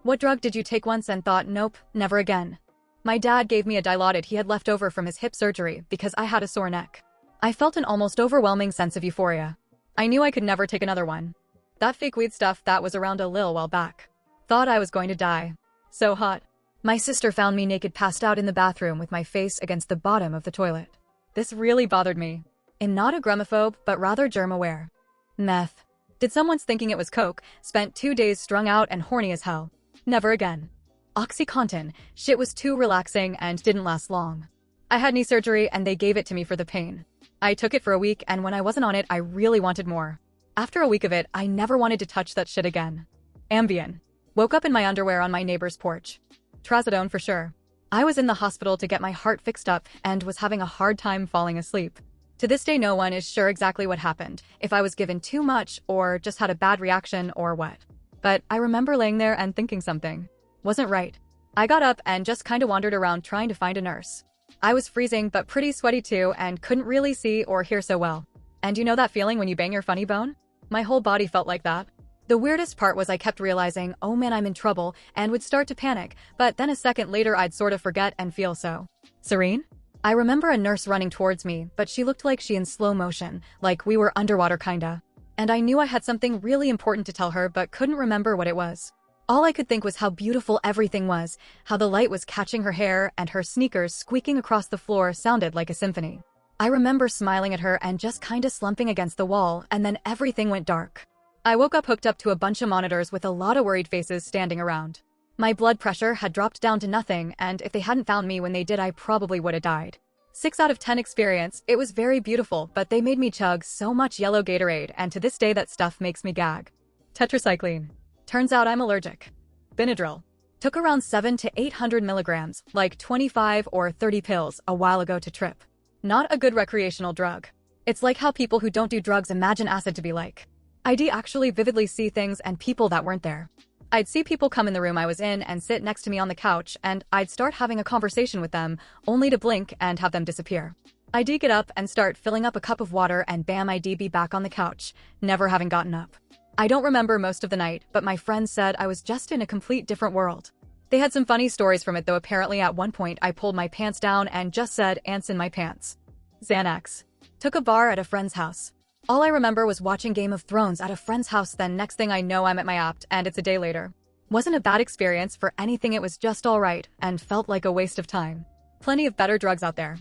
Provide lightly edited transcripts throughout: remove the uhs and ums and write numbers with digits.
What drug did you take once and thought, nope, never again? My dad gave me a Dilaudid he had left over from his hip surgery because I had a sore neck. I felt an almost overwhelming sense of euphoria. I knew I could never take another one. That fake weed stuff that was around a lil while back. Thought I was going to die. So hot. My sister found me naked passed out in the bathroom with my face against the bottom of the toilet. This really bothered me. I'm not a germaphobe, but rather germ-aware. Meth. Did someone's thinking it was coke, spent 2 days strung out and horny as hell. Never again. OxyContin, shit was too relaxing and didn't last long. I had knee surgery and they gave it to me for the pain. I took it for a week and when I wasn't on it, I really wanted more. After a week of it, I never wanted to touch that shit again. Ambien. Woke up in my underwear on my neighbor's porch. Trazodone for sure. I was in the hospital to get my heart fixed up and was having a hard time falling asleep. To this day, no one is sure exactly what happened, if I was given too much or just had a bad reaction or what. But I remember laying there and thinking something wasn't right. I got up and just kinda wandered around trying to find a nurse. I was freezing but pretty sweaty too and couldn't really see or hear so well. And you know that feeling when you bang your funny bone? My whole body felt like that. The weirdest part was I kept realizing, oh man, I'm in trouble, and would start to panic, but then a second later I'd sort of forget and feel so serene? I remember a nurse running towards me, but she looked like she in slow motion, like we were underwater kinda. And I knew I had something really important to tell her but couldn't remember what it was. All I could think was how beautiful everything was, how the light was catching her hair and her sneakers squeaking across the floor sounded like a symphony. I remember smiling at her and just kinda slumping against the wall, and then everything went dark. I woke up hooked up to a bunch of monitors with a lot of worried faces standing around. My blood pressure had dropped down to nothing, and if they hadn't found me when they did, I probably would have died. 6 out of 10 experience, it was very beautiful, but they made me chug so much yellow Gatorade, and to this day that stuff makes me gag. Tetracycline. Turns out I'm allergic. Benadryl. Took around 700 to 800 milligrams, like 25 or 30 pills, a while ago to trip. Not a good recreational drug. It's like how people who don't do drugs imagine acid to be like. I'd actually vividly see things and people that weren't there. I'd see people come in the room I was in and sit next to me on the couch, and I'd start having a conversation with them, only to blink and have them disappear. I'd get up and start filling up a cup of water and bam, I'd be back on the couch, never having gotten up. I don't remember most of the night, but my friends said I was just in a complete different world. They had some funny stories from it though. Apparently at one point I pulled my pants down and just said, "Ants in my pants." Xanax. Took a bar at a friend's house. All I remember was watching Game of Thrones at a friend's house, then next thing I know I'm at my apt and it's a day later. Wasn't a bad experience for anything, it was just alright and felt like a waste of time. Plenty of better drugs out there.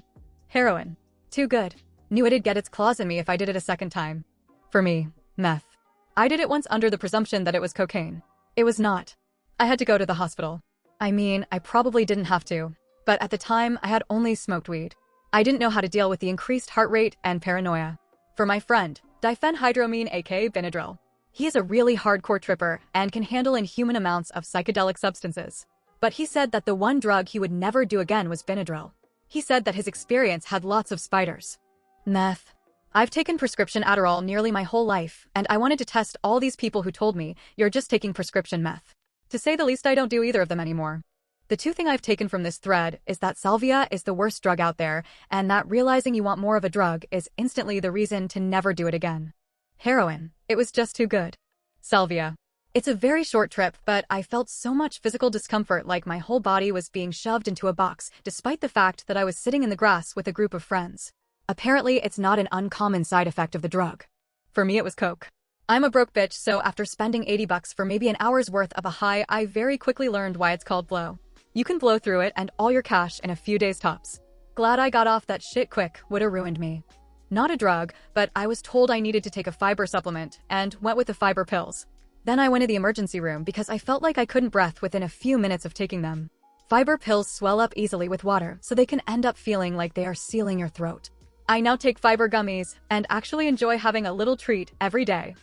Heroin. Too good. Knew it'd get its claws in me if I did it a second time. For me, meth. I did it once under the presumption that it was cocaine. It was not. I had to go to the hospital. I mean, I probably didn't have to, but at the time I had only smoked weed. I didn't know how to deal with the increased heart rate and paranoia. For my friend, diphenhydramine aka Benadryl. He is a really hardcore tripper and can handle inhuman amounts of psychedelic substances. But he said that the one drug he would never do again was Benadryl. He said that his experience had lots of spiders. Meth. I've taken prescription Adderall nearly my whole life, and I wanted to test all these people who told me, you're just taking prescription meth. To say the least, I don't do either of them anymore. The two things I've taken from this thread is that salvia is the worst drug out there, and that realizing you want more of a drug is instantly the reason to never do it again. Heroin. It was just too good. Salvia. It's a very short trip, but I felt so much physical discomfort, like my whole body was being shoved into a box, despite the fact that I was sitting in the grass with a group of friends. Apparently, it's not an uncommon side effect of the drug. For me, it was coke. I'm a broke bitch, so after spending $80 for maybe an hour's worth of a high, I very quickly learned why it's called blow. You can blow through it and all your cash in a few days tops. Glad I got off that shit quick, would've ruined me. Not a drug, but I was told I needed to take a fiber supplement and went with the fiber pills. Then I went to the emergency room because I felt like I couldn't breathe within a few minutes of taking them. Fiber pills swell up easily with water, so they can end up feeling like they are sealing your throat. I now take fiber gummies and actually enjoy having a little treat every day.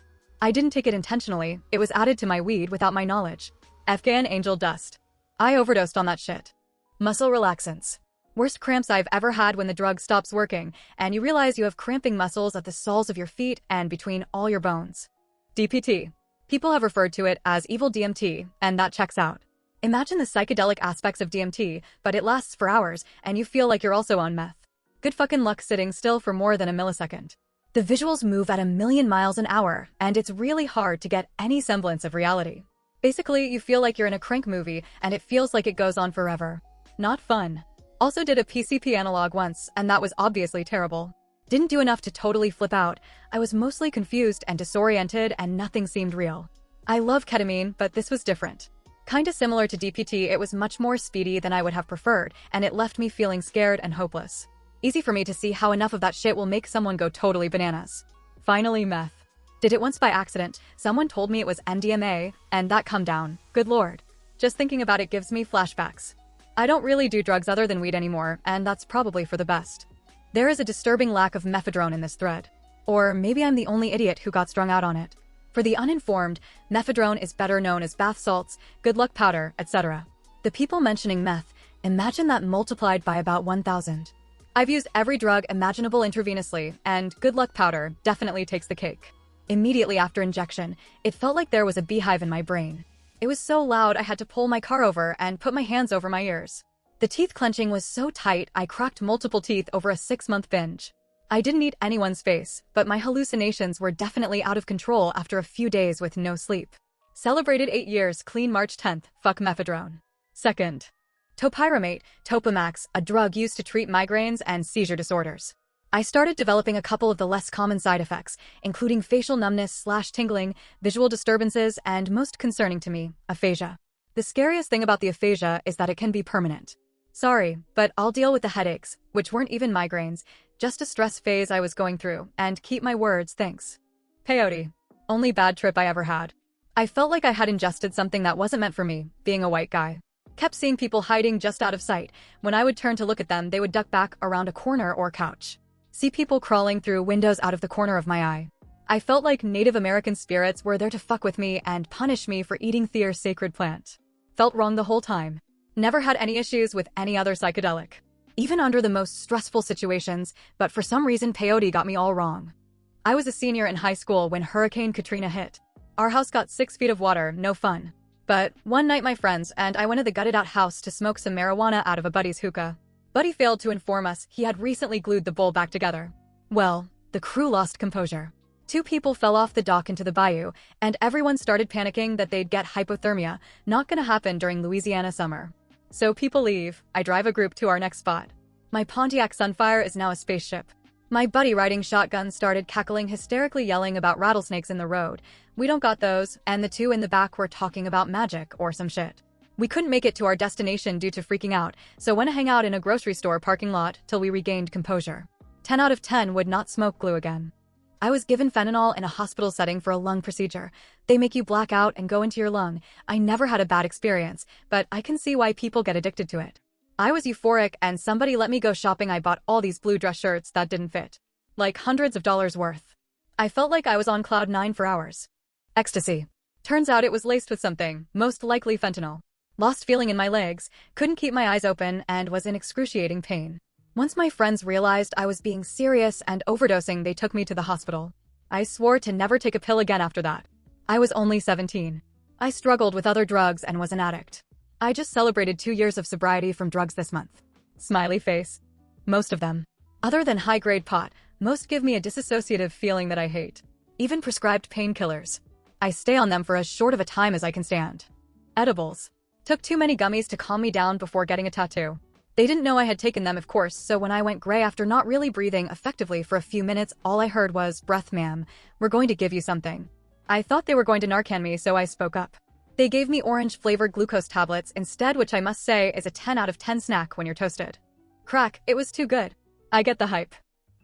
I didn't take it intentionally, it was added to my weed without my knowledge. Afghan angel dust. I overdosed on that shit. Muscle relaxants. Worst cramps I've ever had when the drug stops working, and you realize you have cramping muscles at the soles of your feet and between all your bones. DPT. People have referred to it as evil DMT, and that checks out. Imagine the psychedelic aspects of DMT, but it lasts for hours, and you feel like you're also on meth. Good fucking luck sitting still for more than a millisecond. The visuals move at 1,000,000 miles an hour, and it's really hard to get any semblance of reality. Basically, you feel like you're in a crank movie, and it feels like it goes on forever. Not fun. Also did a PCP analog once, and that was obviously terrible. Didn't do enough to totally flip out. I was mostly confused and disoriented, and nothing seemed real. I love ketamine, but this was different. Kinda similar to DPT, it was much more speedy than I would have preferred, and it left me feeling scared and hopeless. Easy for me to see how enough of that shit will make someone go totally bananas. Finally, meth. Did it once by accident. Someone told me it was MDMA, and that come down. Good lord. Just thinking about it gives me flashbacks. I don't really do drugs other than weed anymore, and that's probably for the best. There is a disturbing lack of mephedrone in this thread. Or maybe I'm the only idiot who got strung out on it. For the uninformed, mephedrone is better known as bath salts, good luck powder, etc. The people mentioning meth, imagine that multiplied by about 1,000. I've used every drug imaginable intravenously, and good luck powder definitely takes the cake. Immediately after injection, it felt like there was a beehive in my brain. It was so loud I had to pull my car over and put my hands over my ears. The teeth clenching was so tight I cracked multiple teeth over a 6-month binge. I didn't eat anyone's face, but my hallucinations were definitely out of control after a few days with no sleep. Celebrated 8 years clean March 10th, fuck mephedrone. Second. Topiramate, Topamax, a drug used to treat migraines and seizure disorders. I started developing a couple of the less common side effects, including facial numbness/tingling, visual disturbances, and most concerning to me, aphasia. The scariest thing about the aphasia is that it can be permanent. Sorry, but I'll deal with the headaches, which weren't even migraines, just a stress phase I was going through, and keep my words, thanks. Peyote. Only bad trip I ever had. I felt like I had ingested something that wasn't meant for me, being a white guy. Kept seeing people hiding just out of sight. When I would turn to look at them, they would duck back around a corner or couch. See people crawling through windows out of the corner of my eye. I felt like Native American spirits were there to fuck with me and punish me for eating their sacred plant. Felt wrong the whole time. Never had any issues with any other psychedelic. Even under the most stressful situations, but for some reason peyote got me all wrong. I was a senior in high school when Hurricane Katrina hit. Our house got 6 feet of water, no fun. But one night my friends and I went to the gutted out house to smoke some marijuana out of a buddy's hookah. Buddy failed to inform us he had recently glued the bowl back together. Well, the crew lost composure. 2 people fell off the dock into the bayou, and everyone started panicking that they'd get hypothermia, not gonna happen during Louisiana summer. So people leave, I drive a group to our next spot. My Pontiac Sunfire is now a spaceship. My buddy riding shotgun started cackling, hysterically yelling about rattlesnakes in the road. We don't got those, and the 2 in the back were talking about magic or some shit. We couldn't make it to our destination due to freaking out, so went to hang out in a grocery store parking lot till we regained composure. 10 out of 10 would not smoke glue again. I was given fentanyl in a hospital setting for a lung procedure. They make you black out and go into your lung. I never had a bad experience, but I can see why people get addicted to it. I was euphoric and somebody let me go shopping. I bought all these blue dress shirts that didn't fit. Like hundreds of dollars worth. I felt like I was on cloud 9 for hours. Ecstasy. Turns out it was laced with something, most likely fentanyl. Lost feeling in my legs, couldn't keep my eyes open, and was in excruciating pain. Once my friends realized I was being serious and overdosing, they took me to the hospital. I swore to never take a pill again after that. I was only 17. I struggled with other drugs and was an addict. I just celebrated 2 years of sobriety from drugs this month. Smiley face. Most of them. Other than high-grade pot, most give me a dissociative feeling that I hate. Even prescribed painkillers. I stay on them for as short of a time as I can stand. Edibles. Took too many gummies to calm me down before getting a tattoo. They didn't know I had taken them, of course, so when I went gray after not really breathing effectively for a few minutes, all I heard was, "Breath, ma'am. We're going to give you something." I thought they were going to Narcan me, so I spoke up. They gave me orange-flavored glucose tablets instead, which I must say is a 10 out of 10 snack when you're toasted. Crack, it was too good. I get the hype.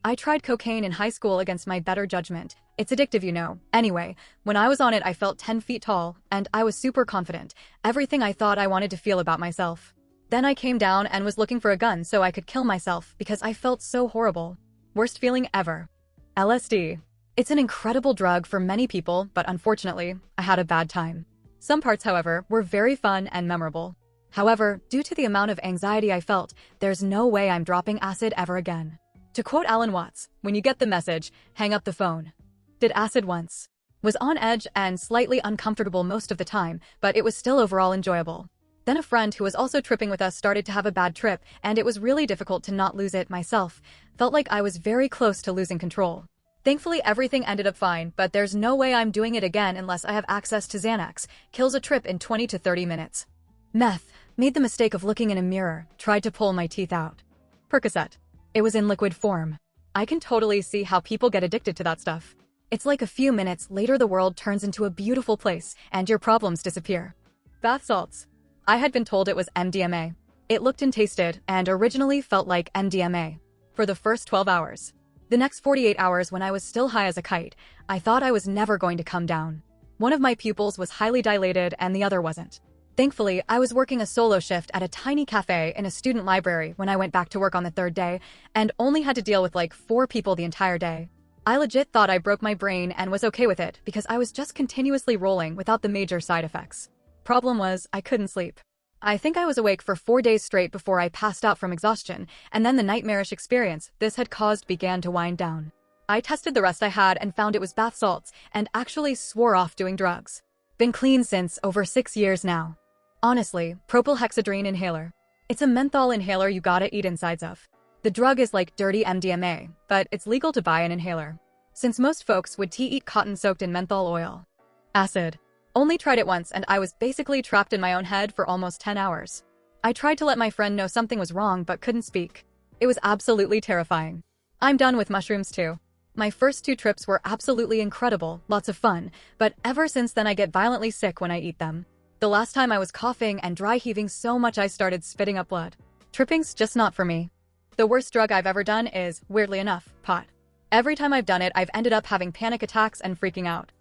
I tried cocaine in high school against my better judgment. It's addictive, you know. Anyway, when I was on it, I felt 10 feet tall, and I was super confident. Everything I thought I wanted to feel about myself. Then I came down and was looking for a gun so I could kill myself because I felt so horrible. Worst feeling ever. LSD. It's an incredible drug for many people, but unfortunately, I had a bad time. Some parts, however, were very fun and memorable. However, due to the amount of anxiety I felt, there's no way I'm dropping acid ever again. To quote Alan Watts, when you get the message, hang up the phone. Did acid once. Was on edge and slightly uncomfortable most of the time, but it was still overall enjoyable. Then a friend who was also tripping with us started to have a bad trip, and it was really difficult to not lose it myself. Felt like I was very close to losing control. Thankfully, everything ended up fine, but there's no way I'm doing it again unless I have access to Xanax. Kills a trip in 20 to 30 minutes. Meth. Made the mistake of looking in a mirror, tried to pull my teeth out. Percocet. It was in liquid form. I can totally see how people get addicted to that stuff. It's like a few minutes later the world turns into a beautiful place and your problems disappear. Bath salts. I had been told it was MDMA. It looked and tasted and originally felt like MDMA. For the first 12 hours. The next 48 hours when I was still high as a kite, I thought I was never going to come down. One of my pupils was highly dilated and the other wasn't. Thankfully, I was working a solo shift at a tiny cafe in a student library when I went back to work on the third day, and only had to deal with like 4 people the entire day. I legit thought I broke my brain and was okay with it because I was just continuously rolling without the major side effects. Problem was, I couldn't sleep. I think I was awake for 4 days straight before I passed out from exhaustion, and then the nightmarish experience this had caused began to wind down. I tested the rest I had and found it was bath salts, and actually swore off doing drugs. Been clean since over 6 years now. Honestly, propylhexedrine inhaler. It's a menthol inhaler you gotta eat insides of. The drug is like dirty MDMA, but it's legal to buy an inhaler. Since most folks would eat cotton soaked in menthol oil. Acid. Only tried it once and I was basically trapped in my own head for almost 10 hours. I tried to let my friend know something was wrong but couldn't speak. It was absolutely terrifying. I'm done with mushrooms too. My first 2 trips were absolutely incredible, lots of fun, but ever since then I get violently sick when I eat them. The last time I was coughing and dry heaving so much I started spitting up blood. Tripping's just not for me. The worst drug I've ever done is, weirdly enough, pot. Every time I've done it, I've ended up having panic attacks and freaking out.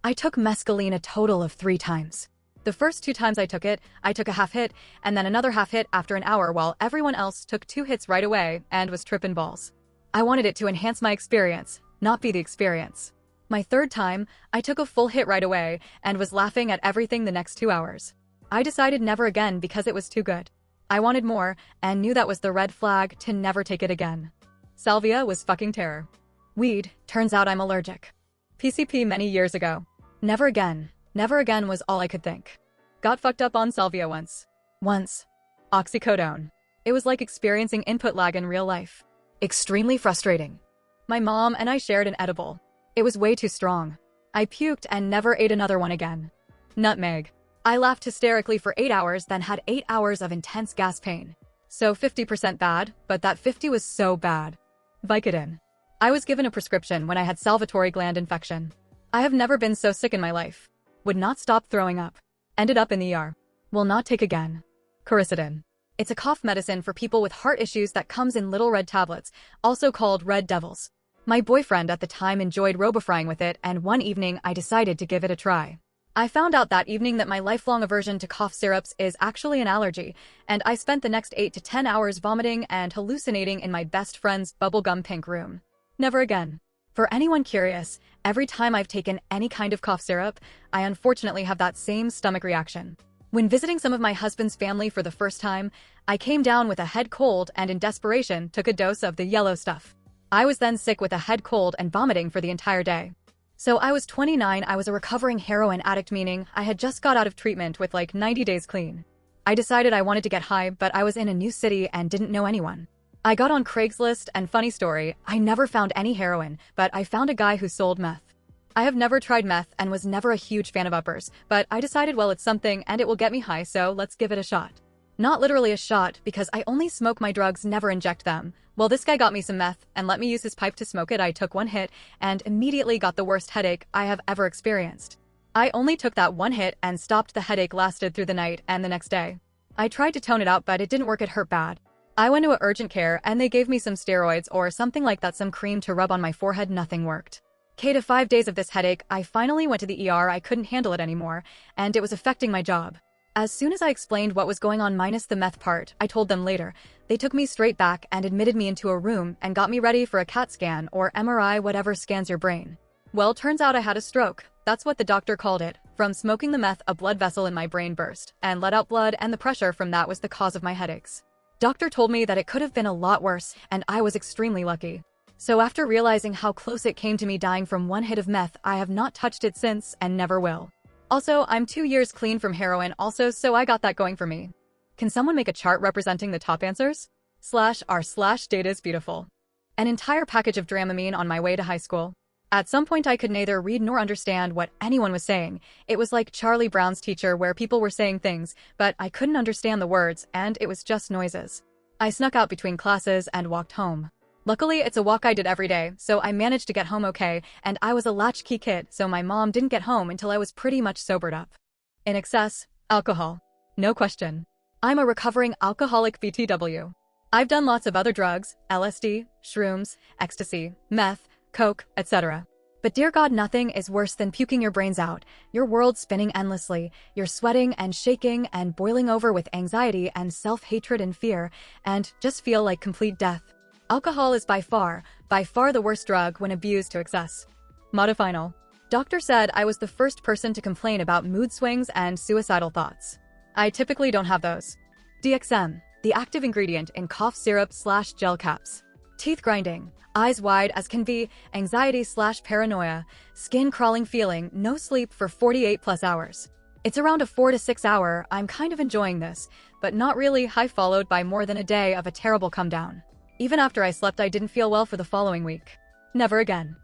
I took mescaline a total of 3 times. The first 2 times I took it, I took a half hit, and then another half hit after an hour while everyone else took 2 hits right away and was tripping balls. I wanted it to enhance my experience, not be the experience. My third time, I took a full hit right away and was laughing at everything the next 2 hours. I decided never again because it was too good. I wanted more and knew that was the red flag to never take it again. Salvia was fucking terror. Weed, turns out I'm allergic. PCP many years ago. Never again. Never again was all I could think. Got fucked up on salvia once. Oxycodone. It was like experiencing input lag in real life. Extremely frustrating. My mom and I shared an edible. It was way too strong. I puked and never ate another one again. Nutmeg. I laughed hysterically for 8 hours, then had 8 hours of intense gas pain. So 50% bad, but that 50 was so bad. Vicodin. I was given a prescription when I had salivary gland infection. I have never been so sick in my life. Would not stop throwing up. Ended up in the ER. Will not take again. Quercetin. It's a cough medicine for people with heart issues that comes in little red tablets, also called red devils. My boyfriend at the time enjoyed robofrying with it, and one evening I decided to give it a try. I found out that evening that my lifelong aversion to cough syrups is actually an allergy, and I spent the next 8 to 10 hours vomiting and hallucinating in my best friend's bubblegum pink room. Never again. For anyone curious, every time I've taken any kind of cough syrup, I unfortunately have that same stomach reaction. When visiting some of my husband's family for the first time, I came down with a head cold and in desperation took a dose of the yellow stuff. I was then sick with a head cold and vomiting for the entire day. So I was 29, I was a recovering heroin addict, meaning I had just got out of treatment with like 90 days clean. I decided I wanted to get high, but I was in a new city and didn't know anyone. I got on Craigslist, and funny story, I never found any heroin, but I found a guy who sold meth. I have never tried meth and was never a huge fan of uppers, but I decided, well, it's something and it will get me high, so let's give it a shot. Not literally a shot, because I only smoke my drugs, never inject them. Well, this guy got me some meth and let me use his pipe to smoke it. I took 1 hit and immediately got the worst headache I have ever experienced. I only took that 1 hit and stopped. The headache lasted through the night and the next day. I tried to tone it out, but it didn't work. It hurt bad. I went to urgent care and they gave me some steroids or something like that, some cream to rub on my forehead. Nothing worked. To 5 days of this headache, I finally went to the ER. I couldn't handle it anymore, and it was affecting my job. As soon as I explained what was going on minus the meth part, I told them later, they took me straight back and admitted me into a room and got me ready for a CAT scan or MRI, whatever scans your brain. Well, turns out I had a stroke. That's what the doctor called it. From smoking the meth, a blood vessel in my brain burst and let out blood, and the pressure from that was the cause of my headaches. Doctor told me that it could have been a lot worse, and I was extremely lucky. So after realizing how close it came to me dying from 1 hit of meth, I have not touched it since and never will. Also, I'm 2 years clean from heroin also, so I got that going for me. Can someone make a chart representing the top answers? /r/data is beautiful. An entire package of Dramamine on my way to high school. At some point I could neither read nor understand what anyone was saying. It was like Charlie Brown's Teacher where people were saying things, but I couldn't understand the words, and it was just noises. I snuck out between classes and walked home. Luckily, it's a walk I did every day, so I managed to get home okay, and I was a latchkey kid, so my mom didn't get home until I was pretty much sobered up. In excess, alcohol. No question. I'm a recovering alcoholic BTW. I've done lots of other drugs, LSD, shrooms, ecstasy, meth, coke, etc. But dear God, nothing is worse than puking your brains out, your world spinning endlessly, you're sweating and shaking and boiling over with anxiety and self-hatred and fear, and just feel like complete death. Alcohol is by far the worst drug when abused to excess. Modifinal. Doctor said I was the first person to complain about mood swings and suicidal thoughts. I typically don't have those. DXM, the active ingredient in cough syrup/gel caps. Teeth grinding, eyes wide as can be, anxiety/paranoia, skin crawling feeling, no sleep for 48+ hours. It's around a 4 to 6 hour, I'm kind of enjoying this, but not really high, followed by more than a day of a terrible come down. Even after I slept, I didn't feel well for the following week. Never again.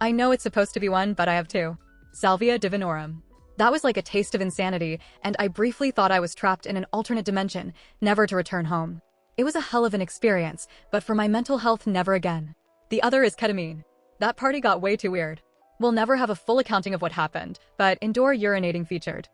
I know it's supposed to be one, but I have two. Salvia divinorum. That was like a taste of insanity, and I briefly thought I was trapped in an alternate dimension, never to return home. It was a hell of an experience, but for my mental health, never again. The other is ketamine. That party got way too weird. We'll never have a full accounting of what happened, but indoor urinating featured.